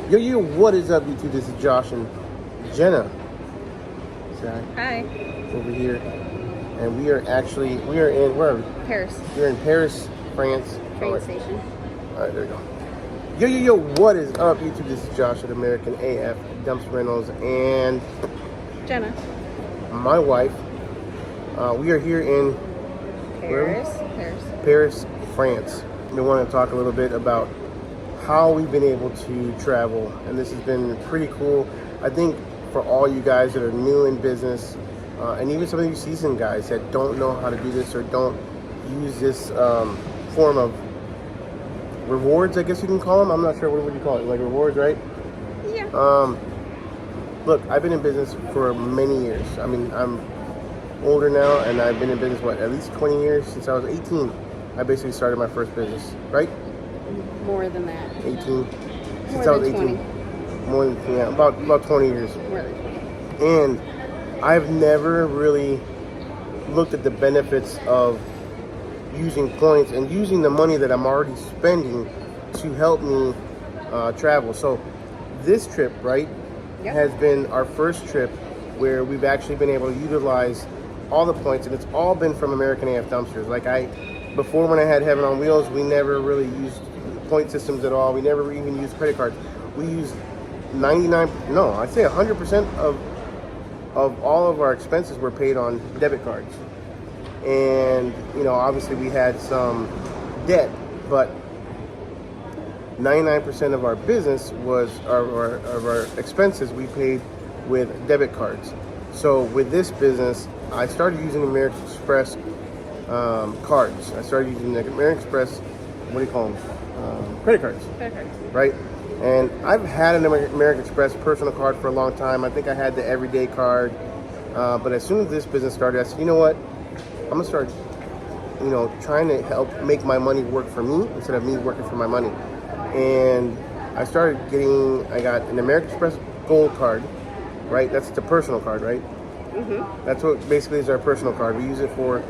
Yo, what is up, YouTube? This is Josh and Jenna. Hi. Over here. And we are in, where are we? Paris. We're in Paris, France. Train station. Alright, there we go. Yo, what is up, YouTube? This is Josh at American AF Dumpster Rentals and Jenna. my wife. We are here in Paris, France. We want to talk a little bit about how we've been able to travel, and this has been pretty cool. I think for all you guys that are new in business, and even some of you seasoned guys that don't know how to do this or don't use this form of rewards, I guess you can call them. I'm not sure, what would you call it? Like rewards, right? Yeah. Look, I've been in business for many years. I mean, I'm older now, and I've been in business, at least 20 years. Since I was 18, I basically started my first business, right? More than that. 18. Since More I was than 18. 20. More than, yeah, about 20 years. More than 20. And I've never really looked at the benefits of using points and using the money that I'm already spending to help me travel. So this trip, right, Yep. has been our first trip where we've actually been able to utilize all the points, and it's all been from American AF Dumpsters. Before when I had Heaven on Wheels, we never really used point systems at all. We never even used credit cards. We used 100% of all of our expenses were paid on debit cards. And, obviously we had some debt, but 99% of our business was, of our expenses we paid with debit cards. So with this business, I started using American Express cards. I started using the American Express, what do you call them? Credit cards. Credit cards. Right? And I've had an American Express personal card for a long time. I think I had the everyday card. But as soon as this business started, I said, you know what? I'm going to start, trying to help make my money work for me instead of me working for my money. And I got an American Express Gold card, right? That's the personal card, right? Mm-hmm. That's what basically is our personal card. We use it for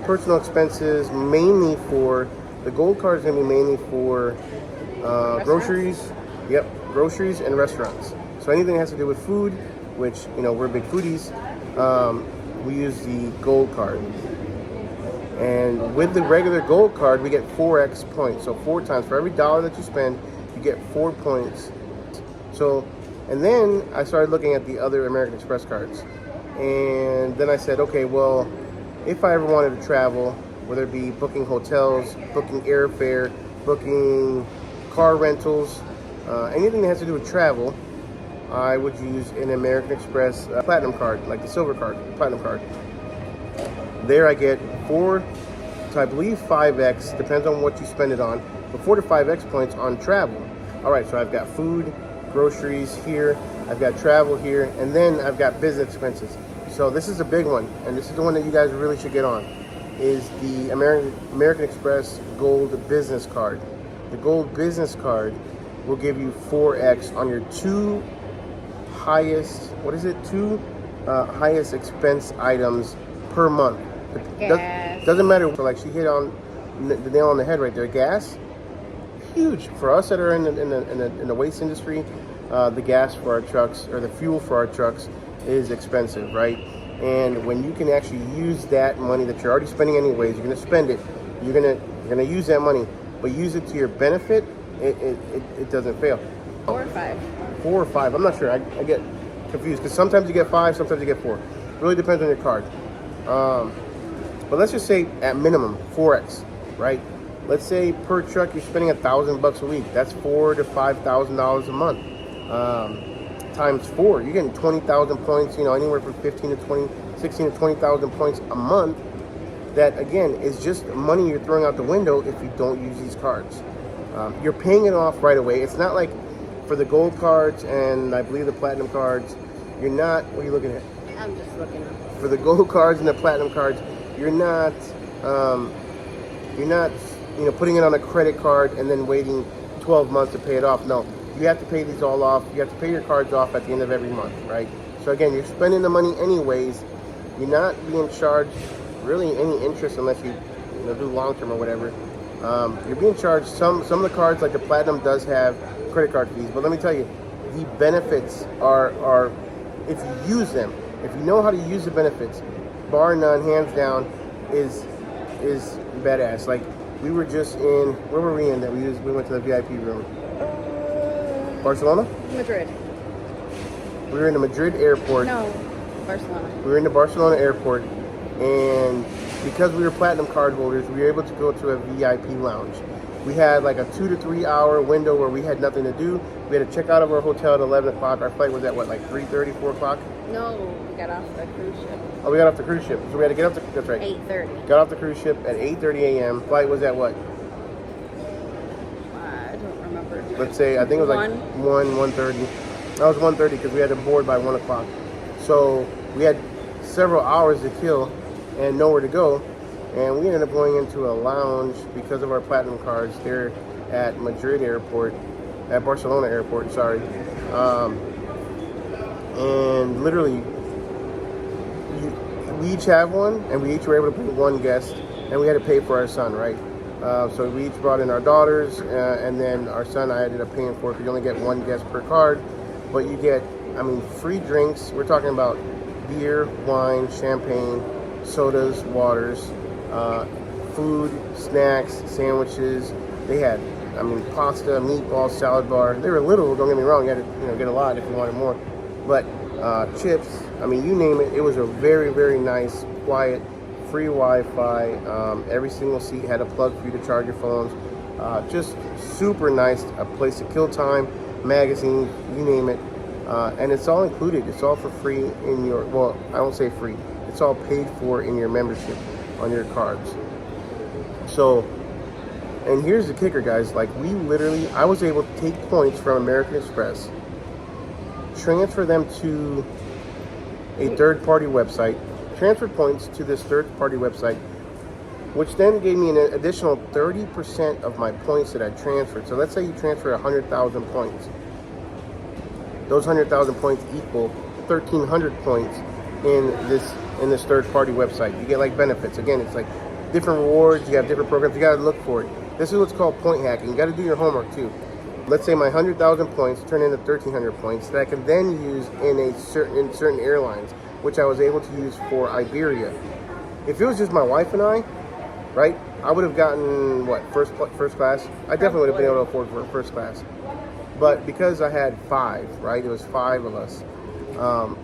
personal expenses, mainly for, the Gold card is going to be mainly for groceries. Yep, groceries and restaurants. So anything that has to do with food, which, we're big foodies, we use the Gold card. And with the regular Gold card, we get 4x points. So 4 times, for every dollar that you spend, you get 4 points. So, and then I started looking at the other American Express cards. And then I said, okay, well, if I ever wanted to travel, whether it be booking hotels, booking airfare, booking car rentals, anything that has to do with travel, I would use an American Express Platinum card, like the silver card, Platinum card. There I get 4 to, I believe, 5x, depends on what you spend it on, but 4 to 5x points on travel. All right, so I've got food, groceries here, I've got travel here, and then I've got business expenses. So this is a big one, and this is the one that you guys really should get on, is the American Express Gold Business Card. The Gold Business Card will give you 4x on your two highest expense items per month. Doesn't matter. Like, she hit on the nail on the head right there. Gas, huge for us that are in the waste industry. The gas for our trucks, or the fuel for our trucks, is expensive, right? And when you can actually use that money that you're already spending anyways, you're gonna spend it. You're gonna use that money, but use it to your benefit. It doesn't fail. 4 or 5. 4 or 5. I'm not sure. I get confused because sometimes you get 5, sometimes you get 4. Really depends on your card. But let's just say at minimum 4x, right? Let's say per truck you're spending $1,000 a week. That's $4,000 to $5,000 a month. Times 4, you're getting 20,000 points. Anywhere from 16 to 20,000 points a month. That again is just money you're throwing out the window if you don't use these cards. You're paying it off right away. It's not like for the Gold cards and I believe the Platinum cards, you're not. What are you looking at? I'm just looking up. For the Gold cards and the Platinum cards, you're not putting it on a credit card and then waiting 12 months to pay it off. No, you have to pay these all off. You have to pay your cards off at the end of every month, right? So again, you're spending the money anyways. You're not being charged really any interest unless you do long term or whatever. You're being charged some of the cards, like the Platinum does have credit card fees. But let me tell you, the benefits are if you use them, if you know how to use the benefits, bar none, hands down, is badass. Like we were just in, where were we in that we went to the VIP room? Barcelona? Madrid. We were in the Madrid airport. No, Barcelona. We were in the Barcelona airport, and because we were platinum card holders, we were able to go to a VIP lounge. We had like a 2 to 3 hour window where we had nothing to do. We had to check out of our hotel at 11 o'clock. Our flight was at what, like 3:30, 4 o'clock? No, we got off the cruise ship. Oh, we got off the cruise ship. So we had to get off the, that's right. 8:30. Got off the cruise ship at 8:30 a.m. Flight was at what? I don't remember. Let's say, I think it was like 1:30. That was 1:30 because we had to board by 1 o'clock. So we had several hours to kill and nowhere to go. And we ended up going into a lounge because of our platinum cards there at Madrid airport, at Barcelona airport, sorry. And literally, we each have one, and we each were able to bring one guest, and we had to pay for our son, right? So we each brought in our daughters, and then our son I ended up paying for it because you only get one guest per card. But you get, I mean, free drinks. We're talking about beer, wine, champagne, sodas, waters, food, snacks, sandwiches. They had, I mean, pasta, meatballs, salad bar. They were little, don't get me wrong. You had to, get a lot if you wanted more. But chips, I mean, you name it. It was a very, very nice, quiet, free Wi-Fi. Every single seat had a plug for you to charge your phones. Just super nice, a place to kill time, magazines, you name it. And it's all included. It's all for free in your, well, I won't say free. It's all paid for in your membership on your cards. So, and here's the kicker, guys. Like, we literally, I was able to take points from American Express, transfer them to a third-party website, transfer points to this third-party website, which then gave me an additional 30% of my points that I transferred. So let's say you transfer 100,000 points. Those 100,000 points equal 1,300 points in this third-party website. You get like benefits. Again, it's like different rewards. You have different programs. You got to look for it. This is what's called point hacking. You got to do your homework too. Let's say my 100,000 points turn into 1,300 points that I can then use in certain airlines, which I was able to use for Iberia. If it was just my wife and I, right, I would have gotten what, first class. I definitely would have been able to afford for first class. But because I had 5, right, it was 5 of us.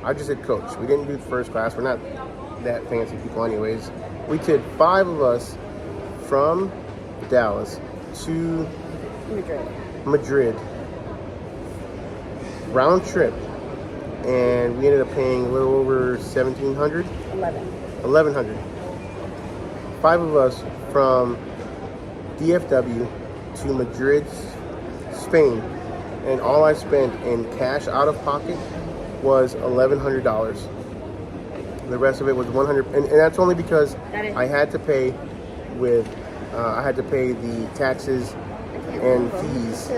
I just did coach. We didn't do first class. We're not that fancy people, anyways. We did 5 of us from Dallas to Madrid, round trip, and we ended up paying a little over 1,700. 1,100. 5 of us from DFW to Madrid, Spain, and all I spent in cash out of pocket was $1,100. The rest of it was 100, and that's only because I had to pay with, I had to pay the taxes and fees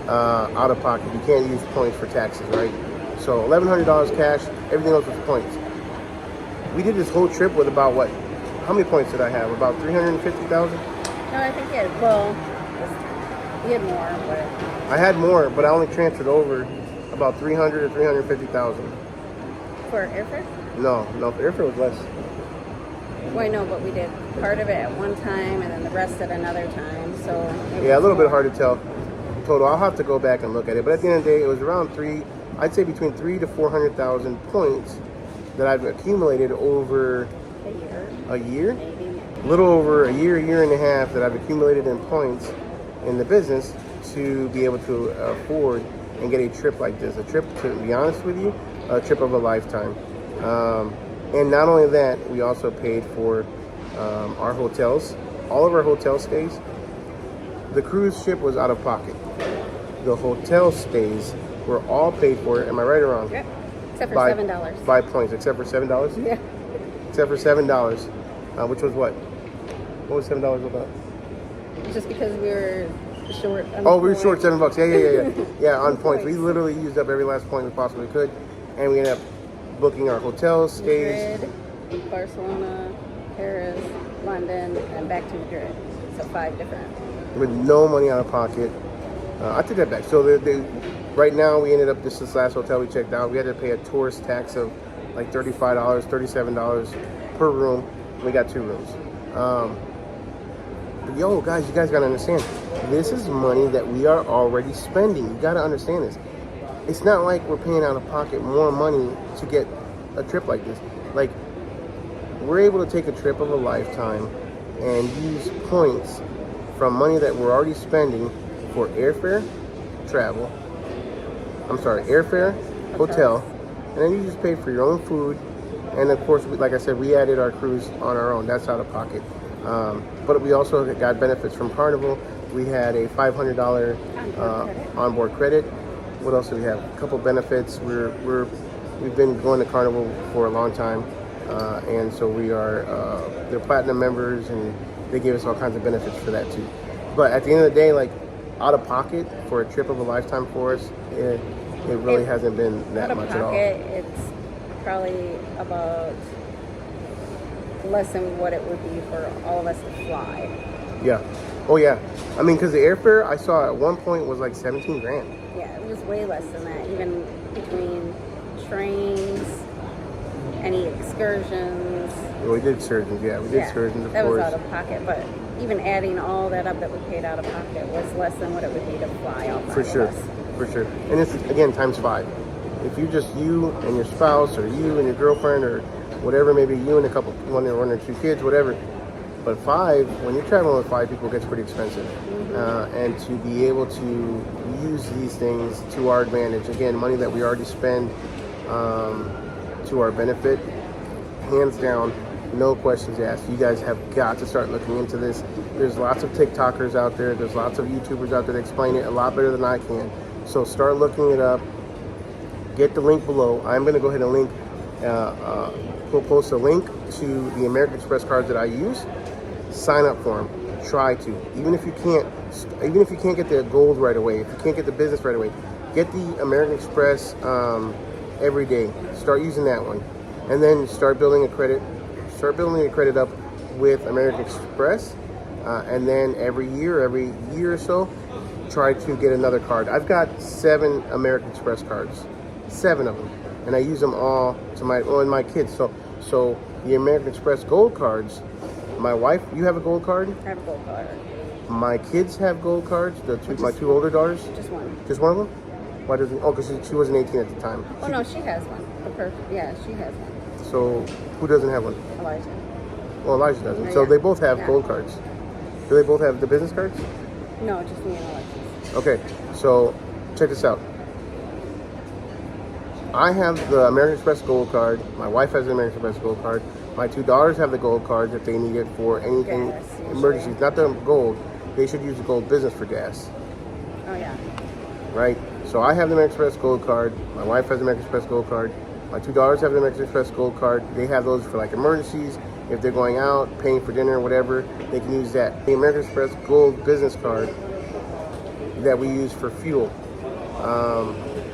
out of pocket. You can't use points for taxes, right? So $1,100 cash, everything else was points. We did this whole trip with about what? How many points did I have? About 350,000? No, I think you had, well, you had more, but... I had more, but I only transferred over about 300 or 350,000. For airfare? No, airfare was less. Well, no, but we did part of it at one time and then the rest at another time, so... Yeah, a little bit hard to tell total. I'll have to go back and look at it, but at the end of the day, it was around I'd say between 300,000 to 400,000 points that I've accumulated over a year? Maybe. A little over a year and a half that I've accumulated in points in the business to be able to afford and get a trip like this. A trip, to be honest with you, a trip of a lifetime. And not only that, we also paid for our hotels, all of our hotel stays. The cruise ship was out of pocket. The hotel stays were all paid for. Am I right or wrong? Yep. Except for $7. By points, except for $7? Yeah. Except for $7, which was what? What was $7 about? Just because we were short. Oh, we were short $7. Yeah. Yeah, on points. We literally used up every last point we possibly could, and we ended up booking our hotel stays. Madrid, Barcelona, Paris, London, and back to Madrid. So 5 different. With no money out of pocket. I take that back. So right now we ended up this last hotel we checked out. We had to pay a tourist tax of like $35, $37 per room. We got 2 rooms. But yo, guys, you guys gotta understand. This is money that we are already spending. You gotta understand this. It's not like we're paying out of pocket more money to get a trip like this. Like, we're able to take a trip of a lifetime and use points from money that we're already spending for airfare, airfare, hotel, and then you just pay for your own food. And of course, like I said, we added our cruise on our own. That's out of pocket. But we also got benefits from Carnival. We had a $500 onboard credit. What else do we have? A couple benefits. We've been going to Carnival for a long time, and so we are they're platinum members, and they gave us all kinds of benefits for that too. But at the end of the day, like, out of pocket for a trip of a lifetime for us, it really hasn't been that much at all. It's probably about less than what it would be for all of us to fly. Yeah. Oh yeah. I mean, because the airfare I saw at one point was like 17 grand. Yeah, it was way less than that, even between trains, any excursions. Well, we did excursions, yeah. We did excursions, of that course. That was out of pocket, but even adding all that up that we paid out of pocket was less than what it would be to fly all 5 For sure, of us. for sure. And it's, again, times 5. If you just you and your spouse, or you and your girlfriend, or whatever, maybe you and a couple, one or 2 kids, whatever. But 5, when you're traveling with 5 people, it gets pretty expensive. And to be able to use these things to our advantage, again, money that we already spend to our benefit, hands down, no questions asked. You guys have got to start looking into this. There's lots of TikTokers out there. There's lots of YouTubers out there that explain it a lot better than I can. So start looking it up. Get the link below. I'm going to go ahead and link. We'll post a link to the American Express cards that I use. Sign up for them. Try to. Even if you can't get the gold right away, if you can't get the business right away, get the American Express every day. Start using that one, and then start building a credit. Start building your credit up with American Express, and then every year or so, try to get another card. I've got 7 American Express cards, 7 of them, and I use them all to my kids. So the American Express gold cards. My wife, you have a gold card? I have a gold card. My kids have gold cards. My 2 older daughters. Just one. Just one of them? Why doesn't? Oh, because she wasn't 18 at the time. Oh no, she has one. Yeah, she has one. So who doesn't have one? Elijah. Well, Elijah doesn't. Oh, So yeah. they both have Yeah. gold cards. Do they both have the business cards? No, just me and Alexis. Okay, so check this out. I have the American Express gold card. My wife has the American Express gold card. My 2 daughters have the gold cards if they need it for anything, Gas, usually. emergencies. Not the gold. They should use the gold business for gas, Oh yeah. right? So I have the American Express gold card. My wife has the American Express gold card. My 2 daughters have the Amex Express Gold Card. They have those for like emergencies. If they're going out, paying for dinner, whatever, they can use that. The American Express Gold Business Card that we use for fuel.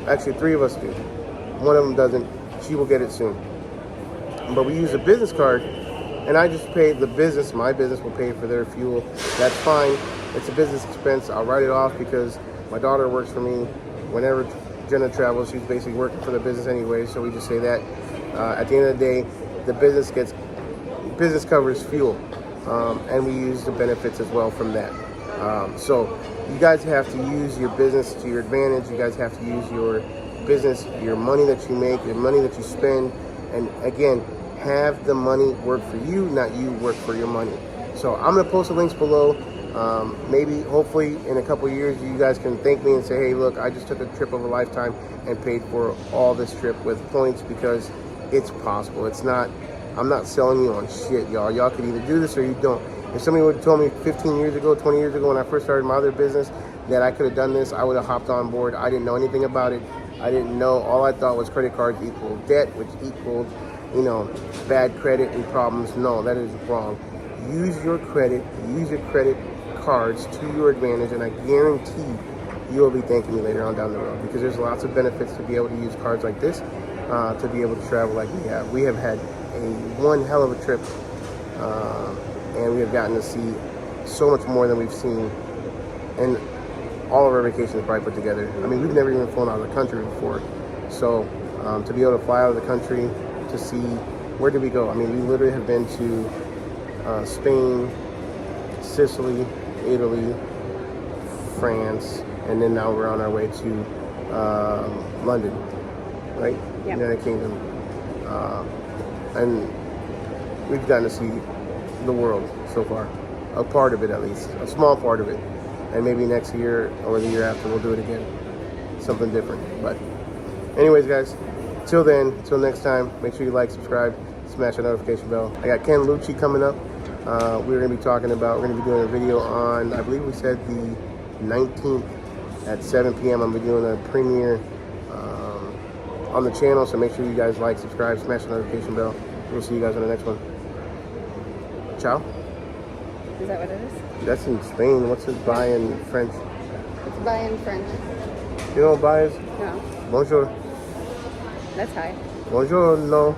Actually, 3 of us do. One of them doesn't. She will get it soon. But we use a business card, and I just pay the business. My business will pay for their fuel. That's fine. It's a business expense. I'll write it off because my daughter works for me. Whenever Jenna travels, she's basically working for the business anyway, so we just say that. At the end of the day, the business covers fuel, and we use the benefits as well from that. So you guys have to use your business to your advantage. You guys have to use your business, your money that you make, your money that you spend, and again, have the money work for you, not you work for your money. So I'm going to post the links below. Maybe, hopefully, in a couple years, you guys can thank me and say, hey, look, I just took a trip of a lifetime and paid for all this trip with points, because it's possible. It's not, I'm not selling you on shit, y'all. Y'all can either do this or you don't. If somebody would have told me 15 years ago, 20 years ago, when I first started my other business, that I could have done this, I would have hopped on board. I didn't know anything about it. I didn't know. All I thought was credit cards equaled debt, which equaled, bad credit and problems. No, that is wrong. Use your credit cards to your advantage, and I guarantee you will be thanking me later on down the road, because there's lots of benefits to be able to use cards like this, to be able to travel like we have. We have had one hell of a trip, and we have gotten to see so much more than we've seen. And all of our vacations probably put together. I mean, we've never even flown out of the country before. So to be able to fly out of the country to see, where did we go? I mean, we literally have been to Spain, Sicily, Italy, France, and then now we're on our way to London, right? Yep. United Kingdom. And we've gotten to see the world so far. A part of it, at least. A small part of it. And maybe next year or the year after we'll do it again. Something different. But anyways, guys, till then, till next time, make sure you like, subscribe, smash that notification bell. I got Ken Lucci coming up. We're going to be talking about, we're going to be doing a video on, I believe we said the 19th at 7 p.m. I'm going to be doing a premiere on the channel. So make sure you guys like, subscribe, smash the notification bell. We'll see you guys on the next one. Ciao. Is that what it is? That's in Spain. What's it bye in French? It's bye in French. You know what bye is? No. Bonjour. That's hi. Bonjour, no.